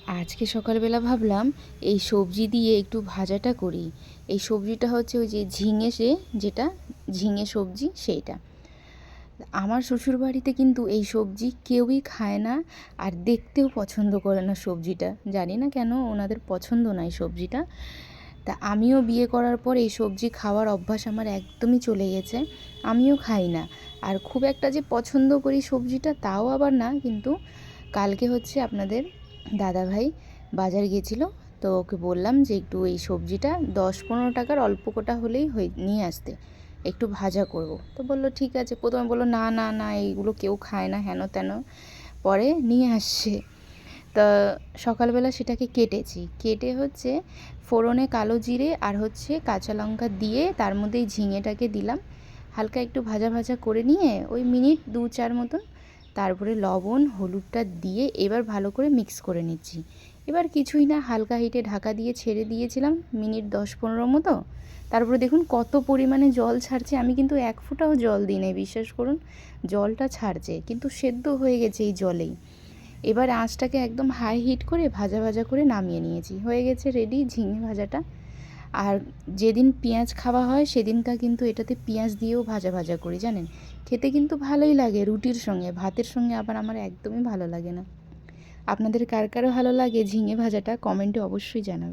আজকে সকালবেলা ভাবলাম এই সবজি দিয়ে একটু ভাজাটা করি। এই সবজিটা হচ্ছে ওই যে যেটা ঝিঙে সবজি সেইটা। আমার শ্বশুরবাড়িতে কিন্তু এই সবজি কেউই খায় না, আর দেখতেও পছন্দ করে না সবজিটা। জানি না কেন ওনাদের পছন্দ না এই সবজিটা। তা আমিও বিয়ে করার পর এই সবজি খাওয়ার অভ্যাস আমার একদমই চলে গেছে। আমিও খাই না, আর খুব একটা যে পছন্দ করি সবজিটা তাও আবার না। কিন্তু কালকে হচ্ছে আপনাদের দাদাভাই বাজার গিয়েছিলো, তো ওকে বললাম যে একটু এই সবজিটা 10-15 টাকার অল্প কটা হলেই নিয়ে আসতে, একটু ভাজা করব। তো বললো ঠিক আছে। প্রথমে বললো না না না, এইগুলো কেউ খায় না, হেন তেন। পরে নিয়ে আসছে। তা সকালবেলা সেটাকে কেটে হচ্ছে ফোড়নে কালো জিরে আর হচ্ছে কাঁচা লঙ্কা দিয়ে তার মধ্যে এই ঝিঙেটাকে দিলাম, হালকা একটু ভাজা ভাজা করে নিয়ে ওই মিনিট 2-4 মতন, তারপরে লবণ হলুদটা দিয়ে এবার ভালো করে মিক্স করে নিচ্ছি। এবার কিছুই না, হালকা হিটে ঢাকা দিয়ে ছেড়ে দিয়েছিলাম মিনিট 10-15 মতো। তারপরে দেখুন কত পরিমাণে জল ছাড়ছে। আমি কিন্তু এক ফোঁটাও জল দিই নাই, বিশ্বাস করুন। জলটা ছাড়ছে কিন্তু সেদ্ধ হয়ে গেছে এই জলেই। এবার আঁচটাকে একদম হাই হিট করে ভাজা ভাজা করে নামিয়ে নিয়েছি। হয়ে গেছে রেডি ঝিঙে ভাজাটা। আর যেদিন পেঁয়াজ খাওয়া হয় সেদিনটা কিন্তু এটাতে পেঁয়াজ দিয়েও ভাজা ভাজা করি, জানেন। খেতে কিন্তু ভালোই লাগে রুটির সঙ্গে, ভাতের সঙ্গে আবার আমার একদমই ভালো লাগে না। আপনাদের কার কারো ভালো লাগে ঝিঙে ভাজাটা কমেন্টে অবশ্যই জানাবেন।